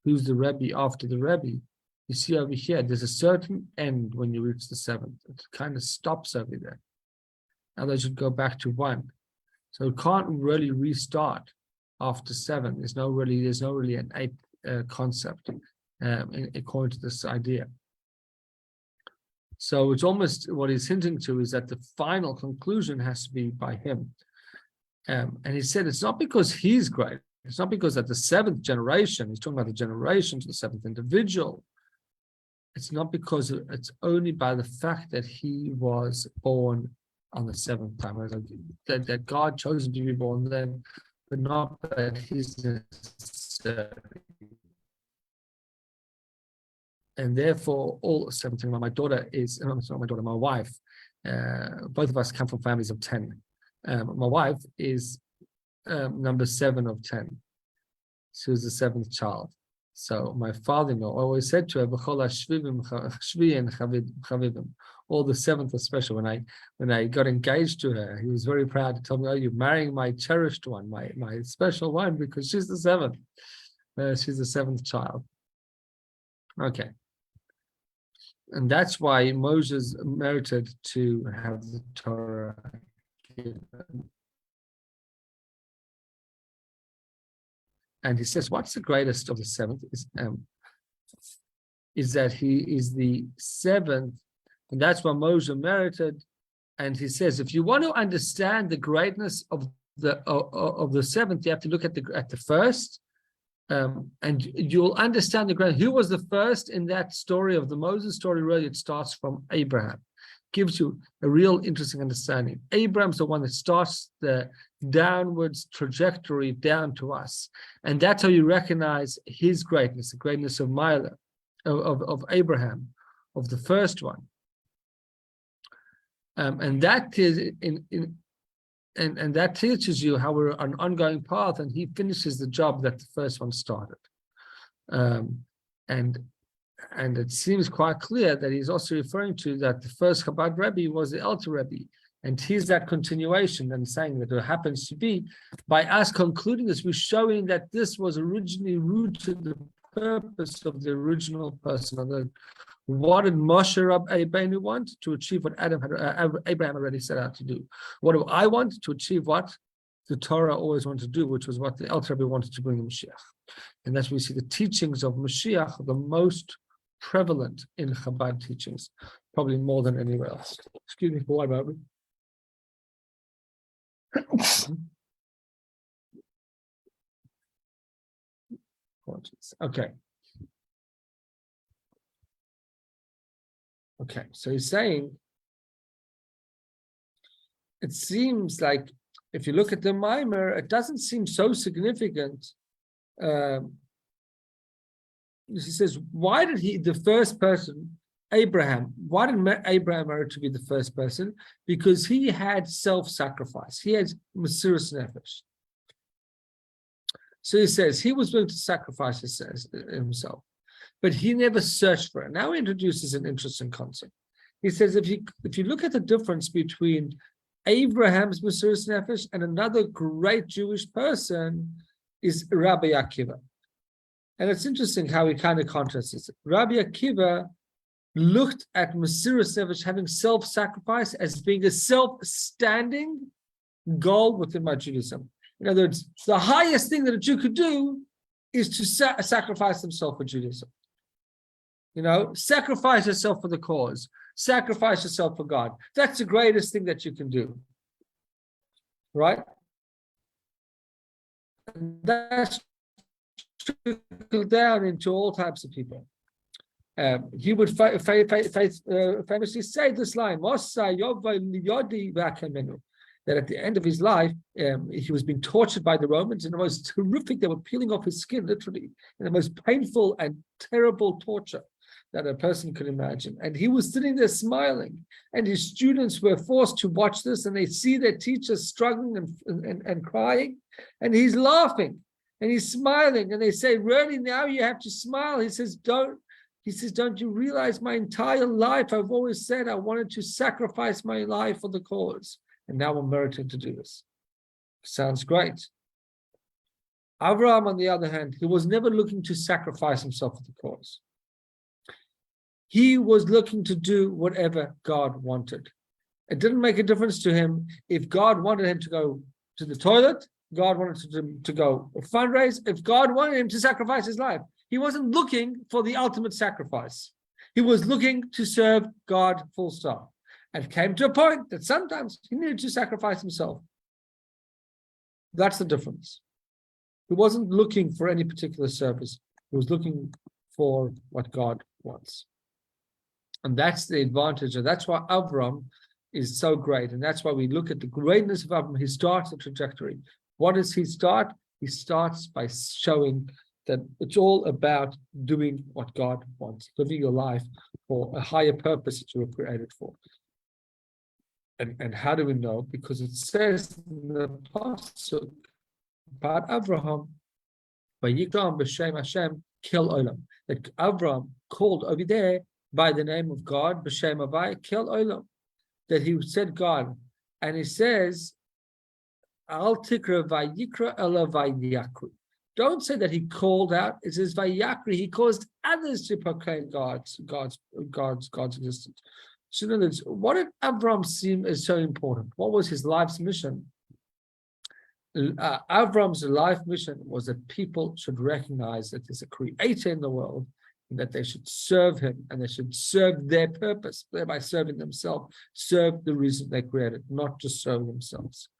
who's the Rebbe after the Rebbe? You see over here, there's a certain end when you reach the 7th. It kind of stops over there. Now they should go back to 1. So it can't really restart after 7. There's no really an 8 concept according to this idea. So it's almost what he's hinting to is that the final conclusion has to be by him. And he said it's not because he's great. It's not because at the 7th generation, he's talking about the generation to the 7th individual. It's not because it's only by the fact that he was born on the 7th time, that God chose him to be born then, but not that he's necessary. And therefore, all 17, my daughter is, no, it's not my daughter, my wife, both of us come from families of 10. My wife is number 7 of 10. She was the 7th child. So my father-in-law always said to her, all the 7th are special. When I got engaged to her, he was very proud to tell me, oh, you're marrying my cherished one, my special one, because she's the 7th. She's the 7th child. Okay. And that's why Moses merited to have the Torah given. And he says, what's the greatest of the seventh is that he is the seventh, and that's what Moses merited. And he says, if you want to understand the greatness of the seventh, you have to look at the first, and you'll understand the great. Who was the first in that story of the Moses story? Really, it starts from Abraham. Gives you a real interesting understanding. Abraham's the one that starts the downwards trajectory down to us, and that's how you recognize his greatness, the greatness of Mila, of Abraham, of the first one. And that is and that teaches you how we're on an ongoing path, and he finishes the job that the first one started. And it seems quite clear that he's also referring to that the first Chabad Rebbe was the Alter Rebbe, and he's that continuation and saying that it happens to be, by us concluding this, we're showing that this was originally rooted in the purpose of the original person. What did Moshe Rabbeinu want? To achieve what Abraham already set out to do. What do I want? To achieve what the Torah always wanted to do, which was what the Alter Rebbe wanted to bring the Mashiach. And that's where we see the teachings of Mashiach are the most prevalent in Chabad teachings, probably more than anywhere else. Excuse me for 1 moment. Okay. Okay, so he's saying, it seems like if you look at the Maimer, it doesn't seem so significant. He says, why did the first person, Abraham, why did Abraham merit to be the first person? Because he had self-sacrifice. He had Mesiras Nefesh. So he says he was willing to sacrifice himself, but he never searched for it. Now he introduces an interesting concept. He says, if you look at the difference between Abraham's Mesiras Nefesh and another great Jewish person is Rabbi Akiva. And it's interesting how he kind of contrasts it. Rabbi Akiva looked at Mesiras Nefesh, having self-sacrifice, as being a self-standing goal within my Judaism. In other words, the highest thing that a Jew could do is to sacrifice himself for Judaism. Sacrifice yourself for the cause. Sacrifice yourself for God. That's the greatest thing that you can do. Right? And that's trickled down into all types of people. He would famously say this line, that at the end of his life, he was being tortured by the Romans in the most horrific, they were peeling off his skin, literally, in the most painful and terrible torture that a person could imagine. And he was sitting there smiling, and his students were forced to watch this, and they see their teachers struggling and crying, and he's laughing, and he's smiling, and they say, really, now you have to smile? He says, don't you realize my entire life, I've always said I wanted to sacrifice my life for the cause. And now I'm meriting to do this. Sounds great. Abraham, on the other hand, he was never looking to sacrifice himself for the cause. He was looking to do whatever God wanted. It didn't make a difference to him if God wanted him to go to the toilet, God wanted him to go fundraise, if God wanted him to sacrifice his life. He wasn't looking for the ultimate sacrifice. He was looking to serve God, full stop. And it came to a point that sometimes he needed to sacrifice himself. That's the difference. He wasn't looking for any particular service. He was looking for what God wants. And that's the advantage. And that's why Avram is so great. And that's why we look at the greatness of Avram. He starts the trajectory. What does he start? He starts by showing that it's all about doing what God wants, living your life for a higher purpose that you were created for. And how do we know? Because it says in the Pasuk about Abraham, Vayikram b'shem Hashem kel olam, that Abraham called over there by the name of God, b'shem Havai kel olam, that he said God, and he says, Al tikra vayikra ela vayakru, don't say that he called out. It says Vayakri, he caused others to proclaim God's existence. So in other words, what did Avram seem as so important? What was his life's mission? Avram's life mission was that people should recognize that there's a creator in the world, and that they should serve him, and they should serve their purpose, thereby serving themselves, serve the reason they created, not just serve themselves.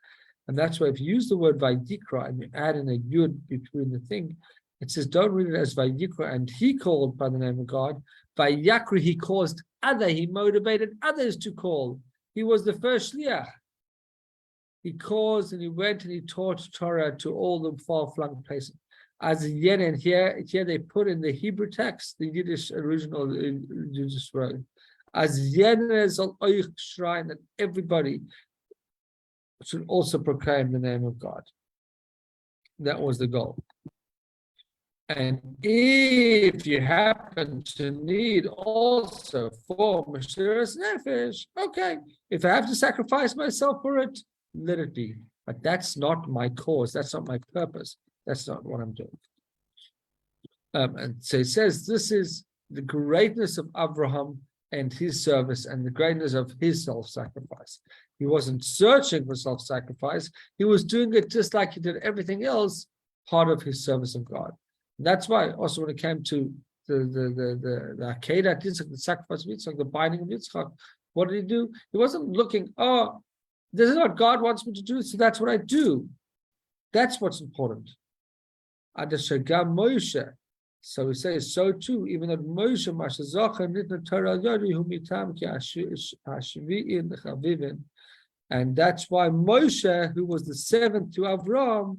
And that's why if you use the word Vayikra and you add in a yud between the thing, it says don't read it as Vayikra and he called by the name of God. Vayakri, he caused he motivated others to call. He was the first shliach. He caused and he went and he taught Torah to all the far-flung places. As yen, and here they put in the Hebrew text, the Yiddish original Yiddish word, as yen as al shrine, that everybody should also proclaim the name of God. That was the goal. And if you happen to need also for Mesiras Nefesh, okay, if I have to sacrifice myself for it, let it be. But that's not my cause. That's not my purpose. That's not what I'm doing. And so it says this is the greatness of Abraham and his service and the greatness of his self-sacrifice. He wasn't searching for self-sacrifice. He was doing it just like he did everything else, part of his service of God. And that's why also when it came to the Akedah, the sacrifice of Yitzchak, the binding of Yitzchak, what did he do? He wasn't looking, this is what God wants me to do, so that's what I do. That's what's important. Moshe. So he says, so too, even though Moshe, and that's why Moshe, who was the seventh to Avram,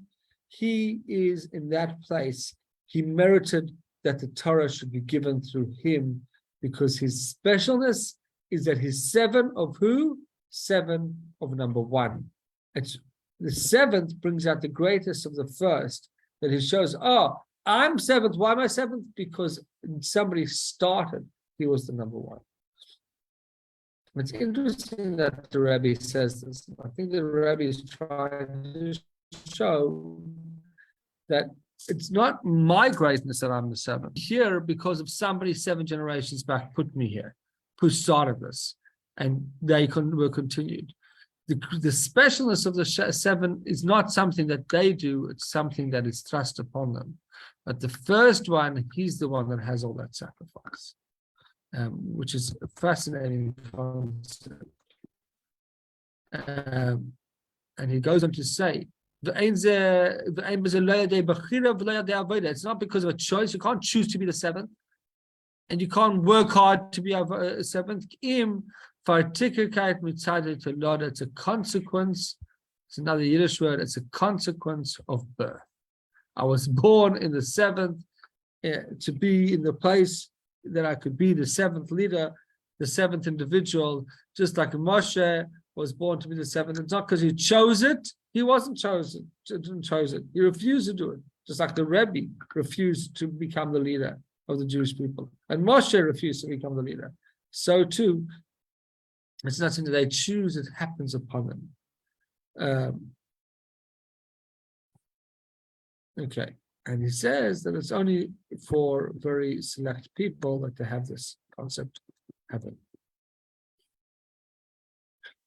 he is in that place. He merited that the Torah should be given through him, because his specialness is that he's seven of who? Seven of number one. It's the seventh brings out the greatest of the first, that he shows, I'm seventh. Why am I seventh? Because somebody started. He was the number one. It's interesting that the Rebbe says this. I think the Rebbe is trying to show that it's not my greatness that I'm the seventh. Here, because of somebody 7 generations back put me here, who started this, and they were continued. The specialness of the 7 is not something that they do, it's something that is thrust upon them. But the first one, he's the one that has all that sacrifice, which is a fascinating concept. And he goes on to say, it's not because of a choice. You can't choose to be the 7th, and you can't work hard to be a 7th. It's a consequence. It's another Yiddish word. It's a consequence of birth. I was born in the 7th to be in the place that I could be the 7th leader, the 7th individual, just like Moshe was born to be the 7th. It's not because he chose it. He wasn't chosen. He didn't choose it. He refused to do it. Just like the Rebbe refused to become the leader of the Jewish people. And Moshe refused to become the leader. So too, it's not something that they choose, it happens upon them. Okay, and he says that it's only for very select people that they have this concept of heaven.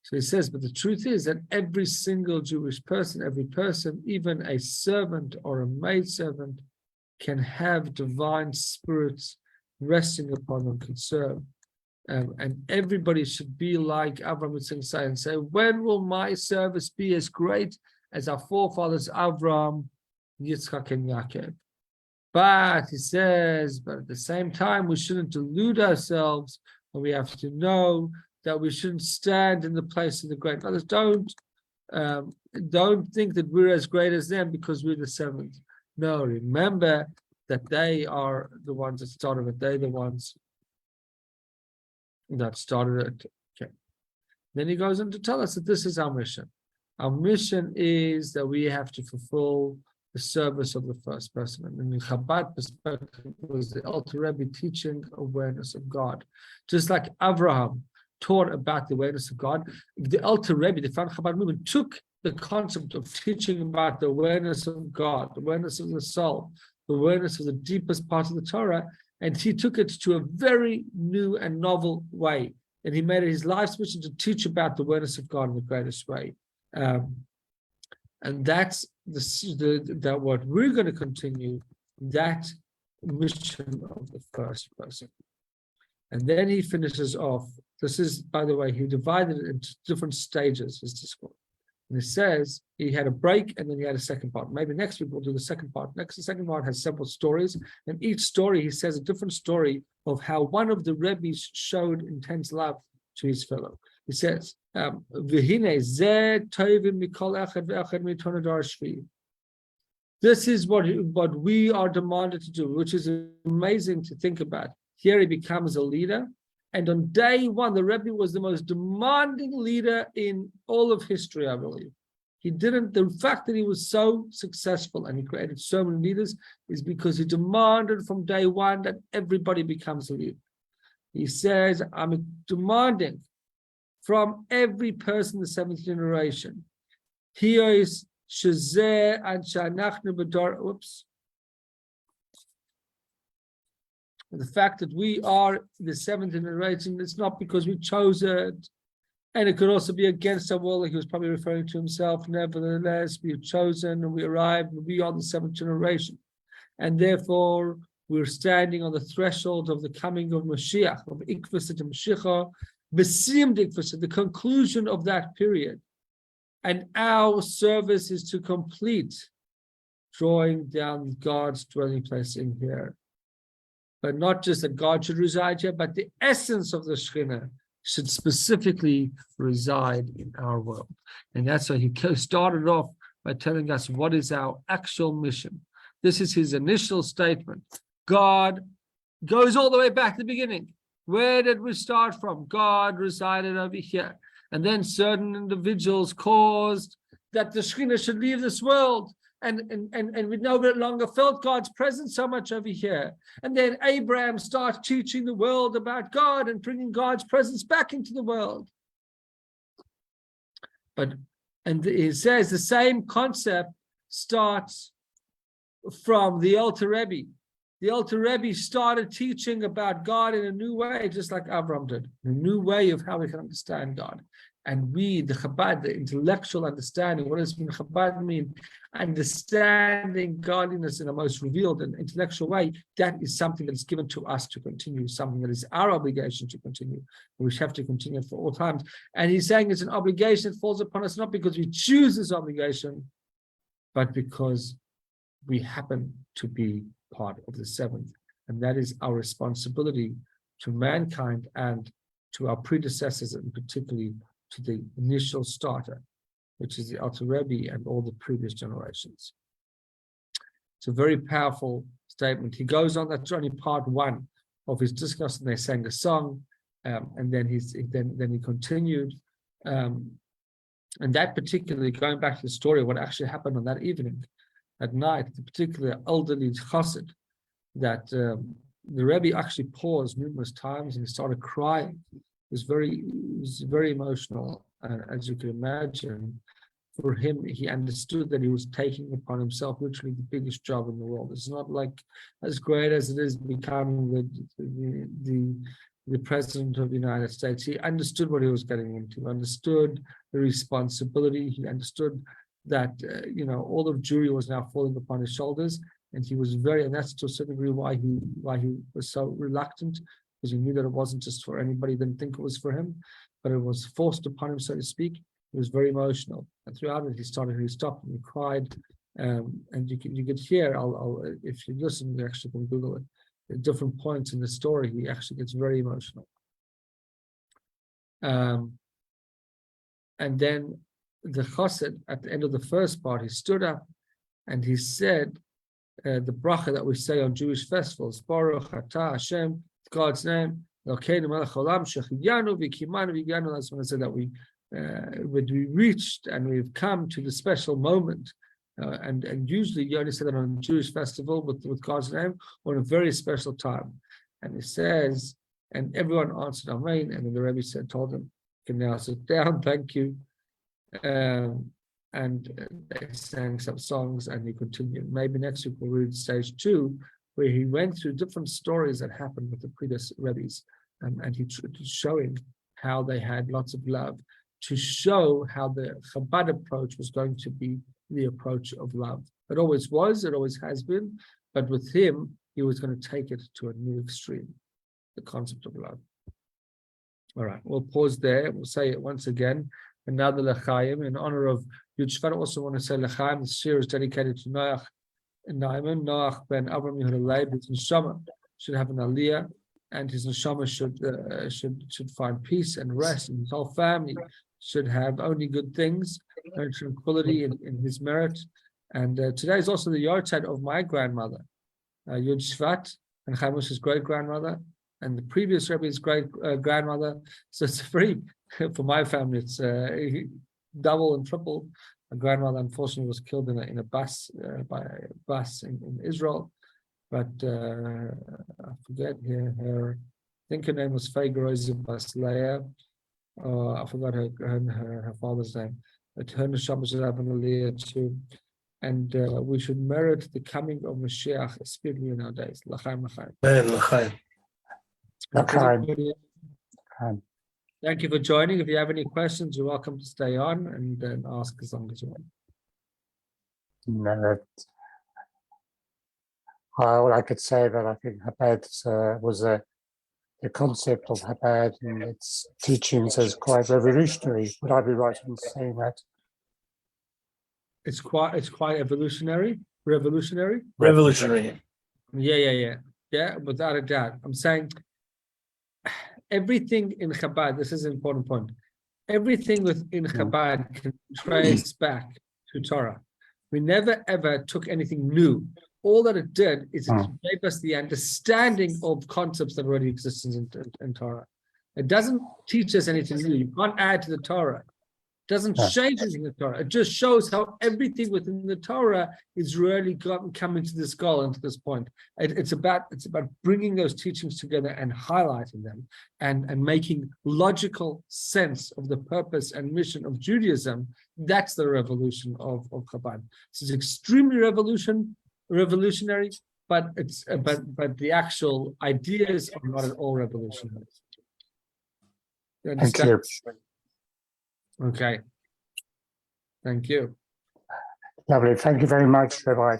So he says, but the truth is that every single Jewish person, every person, even a servant or a maidservant, can have divine spirits resting upon them, can serve. And everybody should be like Avram Yitzchak and say, when will my service be as great as our forefathers Avram, Yitzchak, and Yaakov? But he says, but at the same time, we shouldn't delude ourselves, and we have to know that we shouldn't stand in the place of the great others. Don't think that we're as great as them because we're the 7th. No, remember that they are the ones that started it. They're the ones that started it. Okay. Then he goes on to tell us that this is our mission. Our mission is that we have to fulfill the service of the first person. And in the Chabad perspective, was the Alter Rebbe teaching awareness of God. Just like Abraham taught about the awareness of God, the Alter Rebbe, the founding Chabad movement, took the concept of teaching about the awareness of God, the awareness of the soul, the awareness of the deepest part of the Torah, and he took it to a very new and novel way. And he made it his life's mission to teach about the awareness of God in the greatest way. And that's that what we're going to continue, that mission of the first person. And then he finishes off. This is, by the way, he divided it into different stages, his discourse. And he says he had a break and then he had a second part. Maybe next week we'll do the second part. The second part has several stories. And each story, he says a different story of how one of the Rebbes showed intense love to his fellow. He says, this is what we are demanded to do, which is amazing to think about. Here he becomes a leader. And on day one, the Rebbe was the most demanding leader in all of history, I believe. The fact that he was so successful and he created so many leaders is because he demanded from day one that everybody becomes a leader. He says, I'm demanding from every person in the seventh generation. Here is Shazeh and Shanachnu Badar. The fact that we are the seventh generation, it's not because we chose it, and it could also be against our will, like he was probably referring to himself. Nevertheless, we have chosen and we arrived, and we are the seventh generation. And therefore, we're standing on the threshold of the coming of Mashiach, of Ikvasat and Mashiach, Besim Ikvasat, the conclusion of that period. And our service is to complete drawing down God's dwelling place in here. But not just that God should reside here, but the essence of the Shekhinah should specifically reside in our world. And that's why he started off by telling us what is our actual mission. This is his initial statement. God goes all the way back to the beginning. Where did we start from? God resided over here. And then certain individuals caused that the Shekhinah should leave this world. And we no longer felt God's presence so much over here. And then Abraham starts teaching the world about God and bringing God's presence back into the world. And he says the same concept starts from the Alter Rebbe. The Alter Rebbe started teaching about God in a new way, just like Abraham did, a new way of how we can understand God. And we, the Chabad, the intellectual understanding, what does Chabad mean? Understanding godliness in the most revealed and intellectual way, that is something that is given to us to continue, something that is our obligation to continue. We have to continue for all times. And he's saying it's an obligation that falls upon us, not because we choose this obligation, but because we happen to be part of the seventh. And that is our responsibility to mankind and to our predecessors, and particularly to the initial starter, which is the Alter Rebbe and all the previous generations. It's a very powerful statement. He goes on, that's only part one of his discourse, and they sang a song, and then he continued. And that particularly, going back to the story of what actually happened on that evening, at night, the particular elderly chassid, that the Rebbe actually paused numerous times and he started crying. It was very emotional, as you can imagine. For him, he understood that he was taking upon himself literally the biggest job in the world. It's not like as great as it is becoming the president of the United States. He understood what he was getting into, understood the responsibility. He understood that all of Jewry was now falling upon his shoulders, and he was and that's to a certain degree why he was so reluctant. Because he knew that it wasn't just for anybody, he didn't think it was for him, but it was forced upon him, so to speak. He was very emotional, and throughout it, he stopped and he cried, and you could hear. I'll if you listen, you actually can Google it. At different points in the story, he actually gets very emotional. And then the chassid at the end of the first part, he stood up and he said the bracha that we say on Jewish festivals: Baruch Atah Hashem. God's name, that's when I said that we reached and we've come to the special moment. And usually you only say that on a Jewish festival with God's name, or in a very special time. And it says, and everyone answered Amen. And then the Rebbe told him, "You can now sit down, thank you." And and they sang some songs, and he continued. Maybe next week we'll read stage 2, where he went through different stories that happened with the previous rabbis, and he showing how they had lots of love, to show how the Chabad approach was going to be the approach of love. It always was, it always has been, but with him, he was going to take it to a new extreme, the concept of love. All right, we'll pause there. We'll say it once again. Another L'chaim in honor of Yud Shvat. I also want to say L'chaim. The series is dedicated to Noach and Naaman. Noach ben Avram Yehuda Leib. His neshama should have an aliyah, and his neshama should find peace and rest, and his whole family should have only good things and tranquility in his merit. And today is also the yahrzeit of my grandmother, Yud Shvat, and Chaim Moshe's great grandmother, and the previous Rebbe's great grandmother. So it's very, for my family, it's double and triple. My grandmother unfortunately was killed in a bus by a bus in Israel, but I forget her. I think her name was Feigeroise Basleya. I forgot her father's name. But her neshama should have an aliyah too. And we should merit the coming of Mashiach, especially in our days. L'chaim, l'chaim. L'chaim. Thank you for joining. If you have any questions, you're welcome to stay on and then ask as long as you want. No, all I could say that I think Chabad was the concept of Chabad and its teachings is quite revolutionary. Would I be right in saying that? It's quite revolutionary. Yeah, without a doubt. I'm saying everything in Chabad, this is an important point. Everything within Chabad can trace back to Torah. We never ever took anything new. All that it did is it gave us the understanding of concepts that already exist in Torah. It doesn't teach us anything new. You can't add to the Torah. It doesn't change anything in the Torah. It just shows how everything within the Torah is really coming to this goal and to this point. It's about bringing those teachings together and highlighting them and making logical sense of the purpose and mission of Judaism. That's the revolution of Chabad. This is extremely revolutionary, but the actual ideas are not at all revolutionary. You understand? Thank you. Okay. Thank you. Lovely. Thank you very much, Rabbi.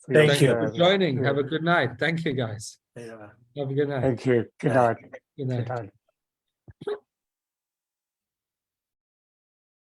Thank you for joining. Have a good night. Thank you, guys. Yeah. Have a good night. Thank you. Good night. Good night. Good night.